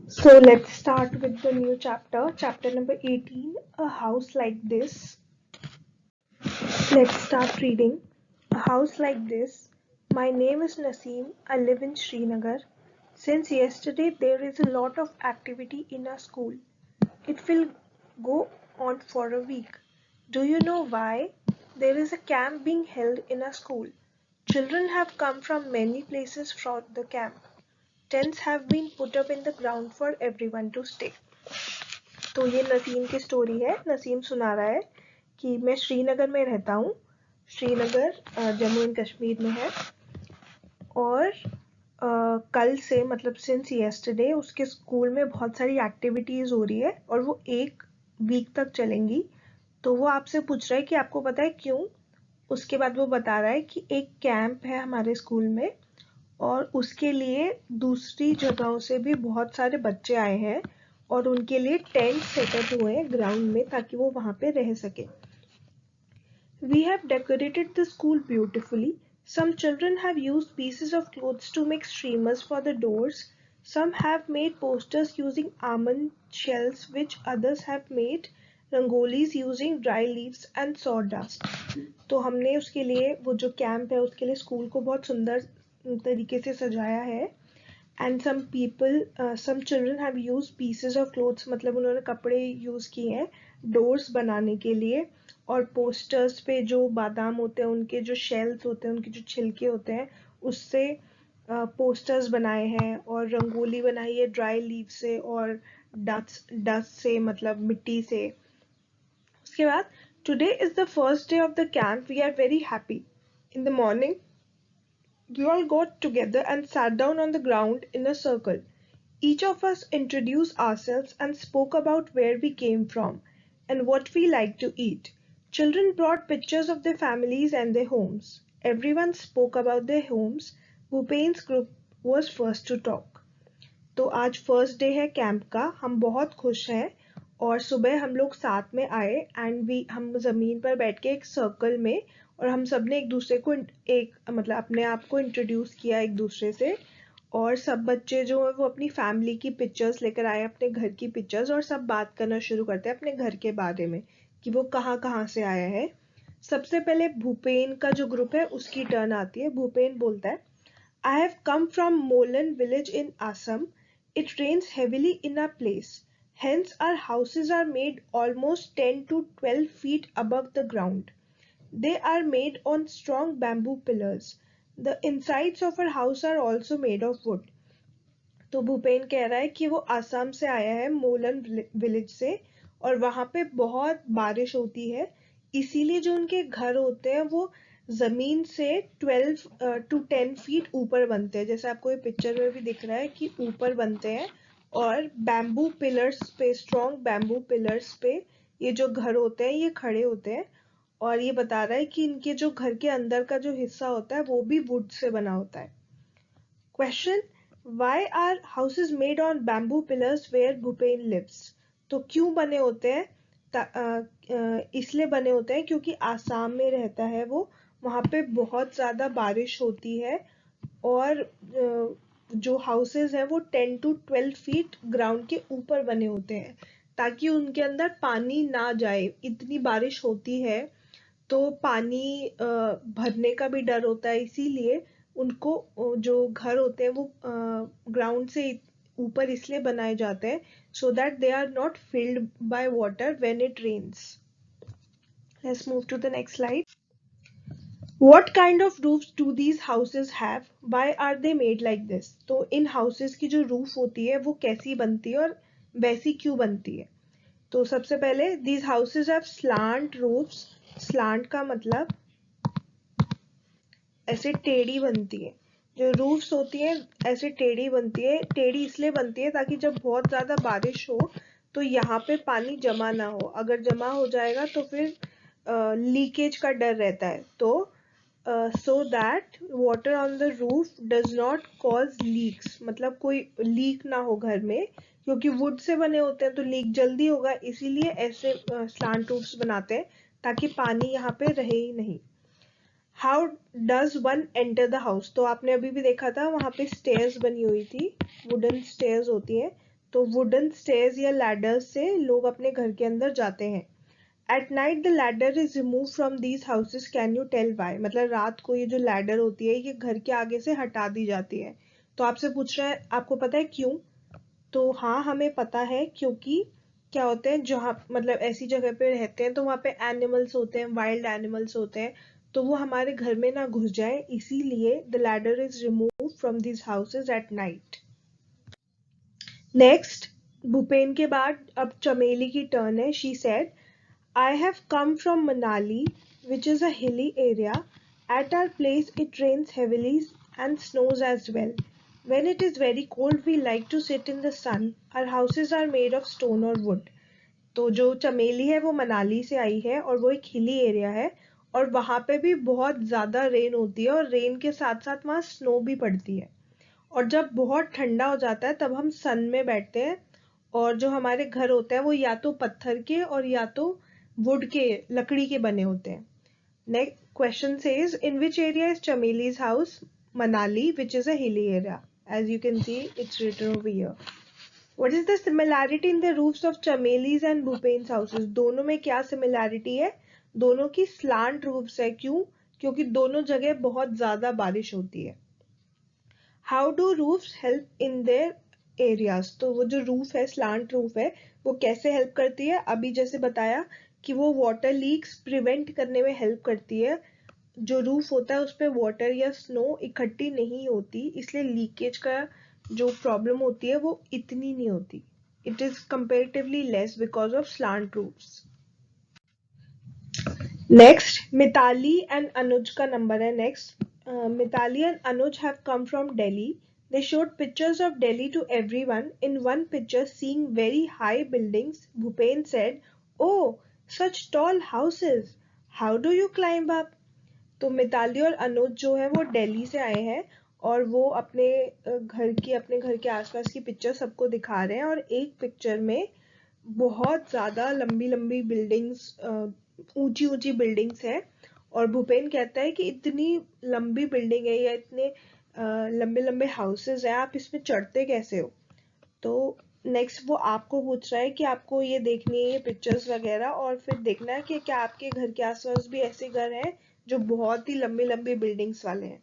So let's start with the new chapter, chapter number 18, A House Like This. Let's start reading. A house like this. My name is Naseem. I live in Srinagar. Since yesterday, there is a lot of activity in our school. It will go on for a week. Do you know why? There is a camp being held in our school. Children have come from many places for the camp. Tents have been put up in the ground for everyone to stay. तो ये नसीम की story है। नसीम सुना रहा है कि मैं श्रीनगर में रहता हूँ। श्रीनगर जम्मू एंड कश्मीर में है और कल से मतलब सिंस येस्टरडे उसके स्कूल में बहुत सारी एक्टिविटीज़ हो रही है और वो एक वीक तक चलेंगी। तो वो आपसे पूछ रहा है कि आपको पता है क्यों। उसके बाद वो बता रहा है कि एक कैंप है हमारे स्कूल में और उसके लिए दूसरी जगहों से भी बहुत सारे बच्चे आए हैं और उनके लिए टेंट सेटअप हुए हैं ग्राउंड में ताकि वो वहाँ पे रह सके। We have decorated the school beautifully. Some children have used pieces of clothes to make streamers for the doors. Some have made posters using almond shells, which others have made rangolis using dry leaves and sawdust. तो हमने उसके लिए वो जो camp है उसके लिए school को बहुत सुंदर तरीके से सजाया है। And some children have used pieces of clothes, मतलब उन्होंने कपड़े यूज़ किए हैं डोर्स बनाने के लिए और पोस्टर्स पे जो बादाम होते हैं उनके जो शेल्स होते हैं उनके जो छिलके होते हैं उससे पोस्टर्स बनाए हैं और रंगोली बनाई है ड्राई लीव से और डस्ट से मतलब मिट्टी से। उसके बाद today is the first day of the camp we are very happy. In the morning we all got together and sat down on the ground in a circle. Each of us introduced ourselves and spoke about where we came from and what we liked to eat. Children brought pictures of their families and their homes. Everyone spoke about their homes. Bhupen's group was first to talk. तो आज first day है camp का। हम बहुत खुश हैं और सुबह हम लोग साथ में आए एंड हम ज़मीन पर बैठ के एक सर्कल में और हम सब ने एक दूसरे को एक मतलब अपने आप को इंट्रोड्यूस किया एक दूसरे से। और सब बच्चे जो है वो अपनी फैमिली की पिक्चर्स लेकर आए, अपने घर की पिक्चर्स, और सब बात करना शुरू करते हैं अपने घर के बारे में कि वो कहाँ कहाँ से आया है। सबसे पहले भूपेन का जो ग्रुप है उसकी टर्न आती है। भूपेन बोलता है, I have come from Molan village in Assam. It rains heavily in our place. Hence, our houses are made almost 10 to 12 feet above the ground. They are made on strong bamboo pillars. The insides of our house are also made of wood. तो भूपेन कह रहा है कि वो आसाम से आया है, मोलन village से, और वहाँ पे बहुत बारिश होती है, इसीलिए जो उनके घर होते हैं वो जमीन से 12 to 10 फीट ऊपर बनते हैं। जैसे आपको ये पिक्चर में भी दिख रहा है कि ऊपर बनते हैं और बैम्बू पिलर्स पे, स्ट्रॉन्ग बैम्बू पिलर्स पे ये जो घर होते हैं ये खड़े होते हैं। और ये बता रहा है कि इनके जो घर के अंदर का जो हिस्सा होता है वो भी वुड से बना होता है। Question, Why are houses made on bamboo pillars where Bhupen lives? तो क्यों बने होते हैं? इसलिए बने होते हैं क्योंकि आसाम में रहता है वो, वहाँ पे बहुत ज़्यादा बारिश होती है और जो हाउसेस हैं वो 10 to 12 फीट ग्राउंड के ऊपर बने होते हैं ताकि उनके अंदर पानी ना जाए। इतनी बारिश होती है तो पानी भरने का भी डर होता है, इसीलिए उनको जो घर होते हैं वो ग्राउंड से ऊपर इसलिए बनाए जाते हैं so that they are not filled by water when it rains. Let's move to the next slide. What kind of roofs do these houses have? Why are they made like this? तो इन houses की जो roof होती है वो कैसी बनती है और वैसी क्यों बनती है? तो सबसे पहले these houses have slant roofs. Slant का मतलब ऐसे टेढ़ी बनती है। जो रूफ्स होती है ऐसे टेढ़ी बनती है। टेढ़ी इसलिए बनती है ताकि जब बहुत ज़्यादा बारिश हो तो यहाँ पे पानी जमा ना हो। अगर जमा हो जाएगा तो फिर लीकेज का डर रहता है। तो so that water on the roof does not cause leaks, मतलब कोई लीक ना हो घर में, क्योंकि वुड से बने होते हैं तो लीक जल्दी होगा, इसीलिए ऐसे स्लांट रूफ्स बनाते हैं ताकि पानी यहाँ पे रहे ही नहीं। How does one enter the house? तो आपने अभी भी देखा था वहाँ पे स्टेयर्स बनी हुई थी, वुडन स्टेयर्स होती हैं। तो वुडन स्टेयर्स या लैडर्स से लोग अपने घर के अंदर जाते हैं। At night the ladder is remove from these houses, can you tell why? मतलब रात को ये जो लैडर होती है ये घर के आगे से हटा दी जाती है। तो आपसे पूछ रहा है आपको पता है क्यों? तो हाँ, हमें पता है, क्योंकि क्या होते हैं जहाँ मतलब ऐसी जगह पे रहते हैं तो वहाँ पे एनिमल्स होते हैं, वाइल्ड एनिमल्स होते हैं, तो वो हमारे घर में ना घुस जाए, इसीलिए the ladder is remove from this houses at night. Next, Bhupen के बाद अब चमेली की टर्न है। She said, I have come from Manali, which is a hilly area. At our place, it rains heavily and snows as well. When it is very cold, we like to sit in the sun. Our houses are made of stone or wood. तो जो चमेली है वो मनाली से आई है और वो एक हिली एरिया है, और वहाँ पे भी बहुत ज़्यादा रेन होती है और रेन के साथ साथ वहाँ स्नो भी पड़ती है। और जब बहुत ठंडा हो जाता है तब हम सन में बैठते हैं, और जो हमारे घर होते हैं वो या तो पत्थर के और या तो वुड के, लकड़ी के बने होते हैं। Next question says, in which area is Chameli's house? Manali, which is a hilly area. As you can see it's written over here. What is the similarity in the roofs of Chameli's and Bhupen's houses? दोनों में क्या similarity है? दोनों की slant roofs है। क्यों? क्योंकि दोनों जगह बहुत ज्यादा बारिश होती है। How do roofs help in their areas? तो वो जो रूफ है, स्लांट रूफ है, वो कैसे हेल्प करती है? अभी जैसे बताया कि वो वाटर लीक्स प्रिवेंट करने में हेल्प करती है। जो रूफ होता है उस पर वाटर या स्नो इकट्ठी नहीं होती, इसलिए लीकेज का जो प्रॉब्लम होती है वो इतनी नहीं होती। It is comparatively less because of slant roofs. Next, Mitali and Anuj का नंबर है next. Mitali and Anuj have come from Delhi. They showed pictures of Delhi to everyone. In one picture, seeing very high buildings, Bhupen said, "Oh, such tall houses. How do you climb up?" तो मिताली और अनुज जो है वो दिल्ली से आए हैं, और वो अपने घर के आसपास की पिक्चर सबको दिखा रहे हैं। और एक पिक्चर में बहुत ज़्यादा लंबी लंबी बिल्डिंग्स, ऊंची ऊंची बिल्डिंग्स है, और भूपेन कहता है कि इतनी लंबी बिल्डिंग है या इतने लंबे लंबे हाउसेस हैं, आप इसमें चढ़ते कैसे हो? तो नेक्स्ट वो आपको पूछ रहा है कि आपको ये देखनी है ये पिक्चर्स वगैरह, और फिर देखना है कि क्या आपके घर के आसपास भी ऐसे घर हैं जो बहुत ही लंबी लंबी बिल्डिंग्स वाले हैं।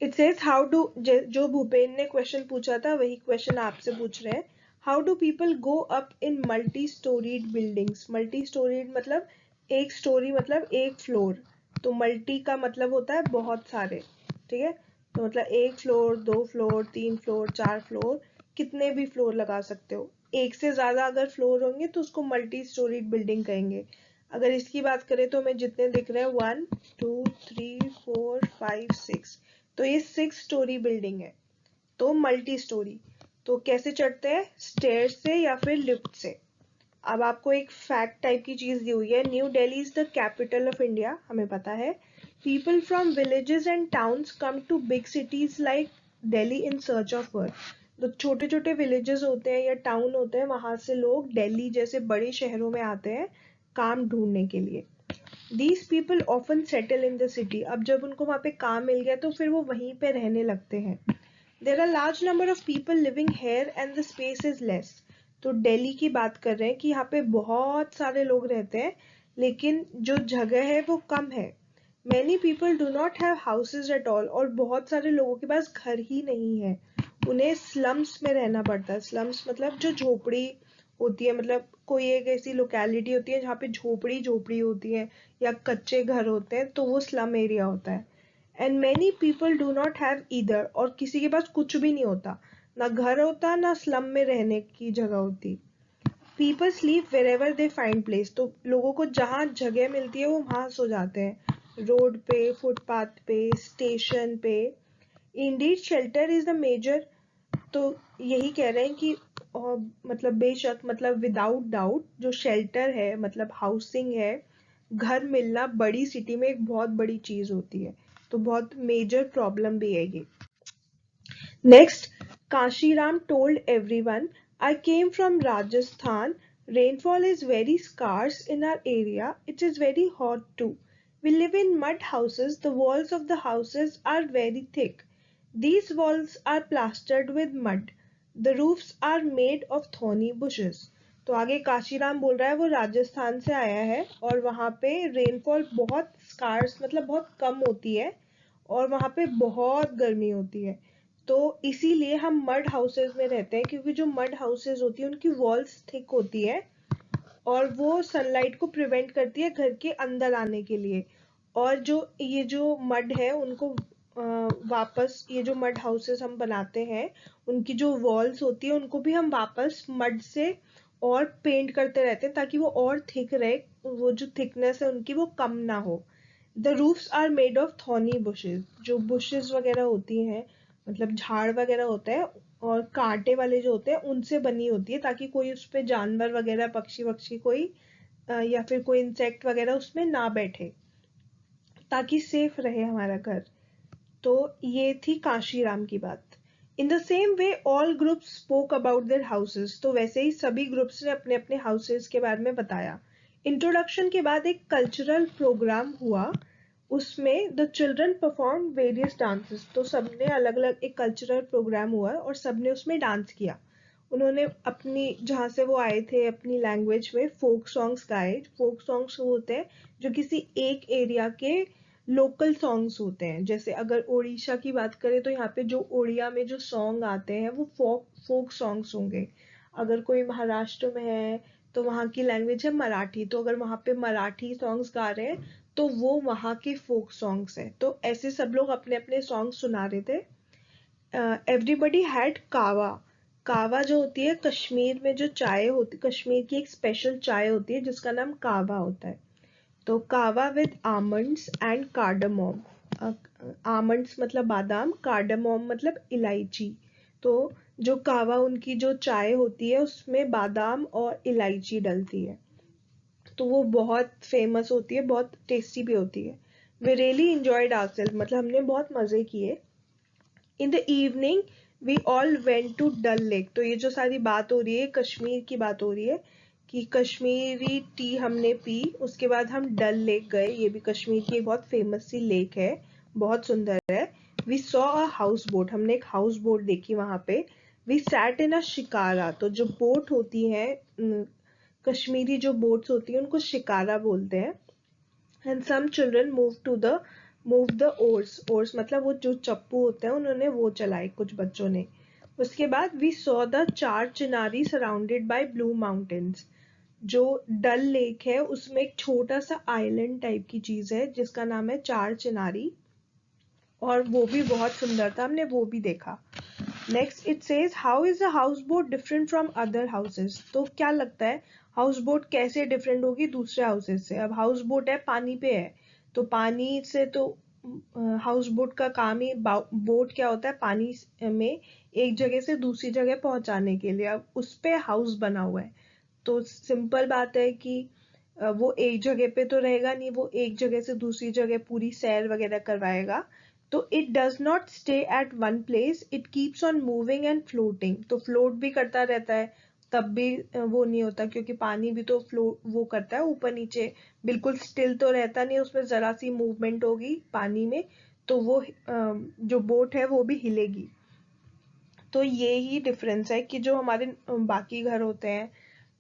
इट सेज हाउ डू, जो भूपेन ने क्वेश्चन पूछा था वही क्वेश्चन आपसे पूछ रहे हैं। How do people go up in multi storeyed buildings? Multi storeyed मतलब एक स्टोरी मतलब एक फ्लोर, तो मल्टी का मतलब होता है बहुत सारे, ठीक है? तो मतलब एक फ्लोर, दो फ्लोर, तीन फ्लोर, चार फ्लोर, कितने भी फ्लोर लगा सकते हो। एक से ज्यादा अगर फ्लोर होंगे तो उसको मल्टी स्टोरीड बिल्डिंग कहेंगे। अगर इसकी बात करें तो हमें जितने दिख रहे हैं 1 2 3 4 5 6, तो ये 6 स्टोरी बिल्डिंग है, तो मल्टी स्टोरी। तो कैसे चढ़ते हैं? स्टेयर से या फिर लिफ्ट से। अब आपको एक फैक्ट टाइप की चीज दी हुई है, New Delhi is the capital of India, हमें पता है। People from villages and towns come to big cities like Delhi in search of work. तो छोटे छोटे विलेजेस होते हैं या टाउन होते हैं, वहां से लोग दिल्ली जैसे बड़े शहरों में आते हैं काम ढूंढने के लिए। These people often settle in the city. अब जब उनको वहाँ पे काम मिल गया तो फिर वो वहीं पे रहने लगते हैं। There are large number of people living here and the space is less. तो दिल्ली की बात कर रहे हैं कि यहाँ पे बहुत सारे लोग रहते हैं, लेकिन जो जगह है वो कम है। Many people do not have houses at all. और बहुत सारे लोगों के पास घर ही नहीं है, उन्हें स्लम्स में रहना पड़ता है। स्लम्स मतलब जो झोपड़ी होती है, मतलब कोई एक ऐसी लोकेलिटी होती है जहाँ पे झोपड़ी झोपड़ी होती है या कच्चे घर होते हैं, तो वो स्लम एरिया होता है। And many people do not have either, और किसी के पास कुछ भी नहीं होता, ना घर होता ना स्लम में रहने की जगह होती। People sleep wherever they find place, तो लोगों को जहाँ जगह मिलती है वो वहां सो जाते हैं, रोड पे, फुटपाथ पे, स्टेशन पे। Indeed shelter is the major, तो यही कह रहे हैं कि मतलब बेशक, मतलब विदाउट डाउट जो शेल्टर है मतलब हाउसिंग है, घर मिलना बड़ी सिटी में एक बहुत बड़ी चीज होती है, तो बहुत मेजर प्रॉब्लम भी है ये। Next, Kashiram told everyone, I came from Rajasthan, rainfall is very scarce in our area, it is very hot too, we live in mud houses, the walls of the houses are very thick, these walls are plastered with mud, the roofs are made of thorny bushes. तो आगे काशीराम बोल रहा है वो राजस्थान से आया है और वहाँ पे रेनफॉल बहुत स्कार्स मतलब बहुत कम होती है और वहाँ पे बहुत गर्मी होती है। तो इसीलिए हम मड हाउसेस में रहते हैं, क्योंकि जो मड हाउसेस होती है उनकी वॉल्स थिक होती है और वो सनलाइट को प्रिवेंट करती है घर के अंदर आने के लिए। और जो ये जो मड है उनको वापस, ये जो मड हाउसेस हम बनाते हैं उनकी जो वॉल्स होती है उनको भी हम वापस मड से और पेंट करते रहते हैं ताकि वो और थिक रहे, वो जो थिकनेस है उनकी वो कम ना हो। The roofs are made of thorny bushes. जो बुशेस वगैरह होती हैं मतलब झाड़ वगैरह होते हैं और कांटे वाले जो होते हैं उनसे बनी होती है, ताकि कोई उस पे जानवर वगैरह पक्षी वक्षी कोई या फिर कोई इंसेक्ट वगैरह उसमें ना बैठे, ताकि सेफ रहे हमारा घर। तो ये थी काशीराम की बात। In the same way all groups spoke about their houses. तो वैसे ही सभी ग्रुप्स ने अपने अपने हाउसेस के बारे में बताया। इंट्रोडक्शन के बाद एक कल्चरल प्रोग्राम हुआ, उसमें the children perform various dances. तो सबने अलग अलग एक कल्चरल प्रोग्राम हुआ और सबने उसमें डांस किया। उन्होंने अपनी जहाँ से वो आए थे अपनी लैंग्वेज में फोक सॉन्ग्स गाए। फोक सॉन्ग्स होते हैं जो किसी एक एरिया के लोकल सॉन्ग्स होते हैं। जैसे अगर उड़ीसा की बात करें तो यहाँ पे जो उड़िया में जो सॉन्ग आते हैं वो फोक सॉन्ग्स होंगे। अगर कोई महाराष्ट्र में है तो वहाँ की लैंग्वेज है मराठी, तो अगर वहाँ पे मराठी सॉन्ग्स गा रहे हैं तो वो वहाँ के फोक सॉन्ग्स हैं। तो ऐसे सब लोग अपने अपने सॉन्ग सुना रहे थे। एवरीबडी हैड कावा। कावा जो होती है कश्मीर में जो चाय होती, कश्मीर की एक स्पेशल चाय होती है जिसका नाम कावा होता है। तो कावा with almonds and cardamom. Almonds मतलब बादाम, कार्डमोम मतलब इलायची। तो जो कावा उनकी जो चाय होती है उसमें बादाम और इलायची डलती है, तो वो बहुत फेमस होती है, बहुत टेस्टी भी होती है। वी रियली इंजॉयड आवरसेल्फ, मतलब हमने बहुत मजे किए। In the evening we all went to Dal lake. तो ये जो सारी बात हो रही है कश्मीर की बात हो रही है कि कश्मीरी टी हमने पी, उसके बाद हम डल लेक गए। ये भी कश्मीर की एक बहुत फेमस सी लेक है, बहुत सुंदर है। We saw a house boat. हमने एक हाउस बोट देखी वहां पे। We sat in a shikara. तो जो बोट होती है कश्मीरी जो बोट्स होती है उनको शिकारा बोलते हैं। And some children move the oars. Oars मतलब वो जो चप्पू होते हैं उन्होंने वो चलाए कुछ बच्चों ने। उसके बाद वी सॉ द चार Chinari surrounded by blue mountains. जो डल लेक है उसमें एक छोटा सा आइलैंड टाइप की चीज है जिसका नाम है चार चिनारी, और वो भी बहुत सुंदर था, हमने वो भी देखा। Next it says how is a house boat different from other houses. तो क्या लगता है हाउस बोट कैसे डिफरेंट होगी दूसरे हाउसेस से। अब हाउस बोट है पानी पे है, तो पानी से तो हाउस बोट का काम ही, बोट क्या होता है पानी में एक जगह से दूसरी जगह पहुंचाने के लिए। अब उस पे हाउस बना हुआ है तो सिंपल बात है कि वो एक जगह पे तो रहेगा नहीं, वो एक जगह से दूसरी जगह पूरी सैर वगैरह करवाएगा। तो it does not stay at one place, it keeps on moving and floating. तो फ्लोट भी करता रहता है, तब भी वो नहीं होता क्योंकि पानी भी तो फ्लो वो करता है ऊपर नीचे, बिल्कुल स्टिल तो रहता नहीं, उसमें जरा सी मूवमेंट होगी पानी में तो वो जो बोट है वो भी हिलेगी। तो ये ही डिफरेंस है कि जो हमारे बाकी घर होते हैं,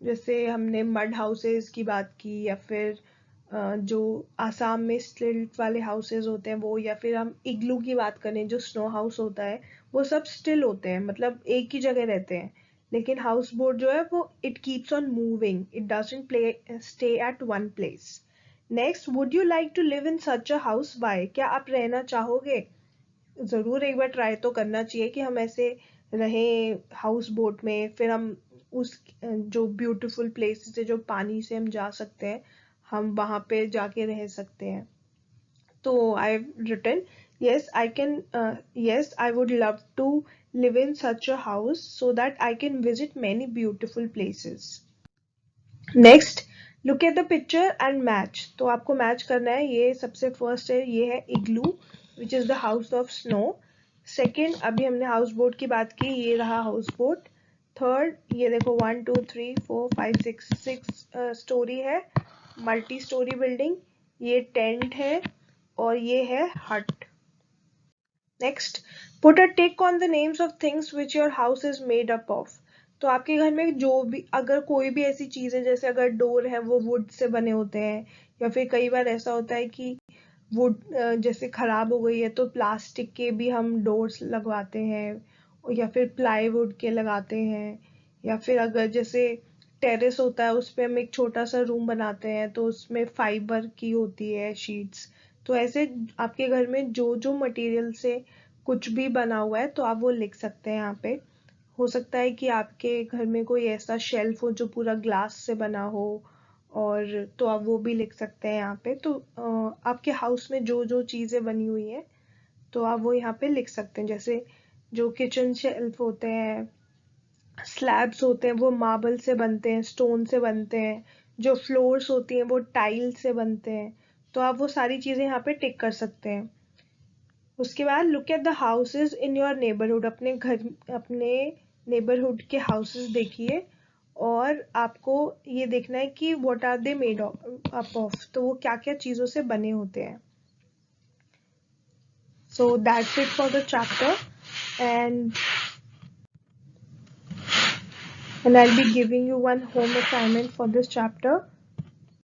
जैसे हमने मड हाउसेस की बात की, या फिर जो आसाम में स्टिल्ट वाले हाउसेस होते हैं वो, या फिर हम इग्लू की बात करें जो स्नो हाउस होता है, वो सब स्टिल होते हैं, मतलब एक ही जगह रहते हैं। लेकिन हाउस बोट जो है वो it keeps on moving, it doesn't play stay at one place. Next, would you like to live in such a house, why. क्या आप रहना चाहोगे? जरूर एक बार ट्राई तो करना चाहिए कि हम ऐसे रहें हाउस बोट में, फिर हम उस जो ब्यूटीफुल प्लेसेस है जो पानी से हम जा सकते हैं, हम वहां पे जाके रह सकते हैं। तो I have written yes I can yes I would love to live in such a house so that I can visit many beautiful places. Next, look at the picture and match. तो आपको match करना है। ये सबसे first है, ये है igloo which is the house of snow. Second, अभी हमने हाउस बोट की बात की, ये रहा हाउस बोट। थर्ड, ये देखो 1 2 3 4 5 6 6 स्टोरी है, मल्टी स्टोरी बिल्डिंग। ये टेंट है और ये है हट। Next, put a tick on the names of things which your house is made up of. तो आपके घर में जो भी, अगर कोई भी ऐसी चीज है, जैसे अगर डोर है वो वुड से बने होते हैं, या फिर कई बार ऐसा होता है कि वुड जैसे खराब हो गई है तो प्लास्टिक के भी हम डोर्स लगवाते हैं, या फिर प्लाईवुड के लगाते हैं, या फिर अगर जैसे टेरेस होता है उस पे हम एक छोटा सा रूम बनाते हैं तो उसमें फाइबर की होती है शीट्स। तो ऐसे आपके घर में जो जो मटेरियल से कुछ भी बना हुआ है तो आप वो लिख सकते हैं यहाँ पे। हो सकता है कि आपके घर में कोई ऐसा शेल्फ हो जो पूरा ग्लास से बना हो, और तो आप वो भी लिख सकते हैं यहाँ पे। तो आपके हाउस में जो जो चीज़ें बनी हुई है तो आप वो यहाँ पे लिख सकते हैं। जैसे जो किचन शेल्फ होते हैं, स्लैब्स होते हैं, वो मार्बल से बनते हैं, स्टोन से बनते हैं। जो फ्लोर्स होती हैं वो टाइल से बनते हैं। तो आप वो सारी चीज़ें यहाँ पे टिक कर सकते हैं। उसके बाद look at the houses in your neighbourhood. अपने नेबरहुड के हाउसेज देखिए, और आपको ये देखना है कि what are they made up of, तो वो क्या क्या चीज़ों से बने होते हैं। So that's it for the chapter, and I'll be giving you one home assignment for this chapter.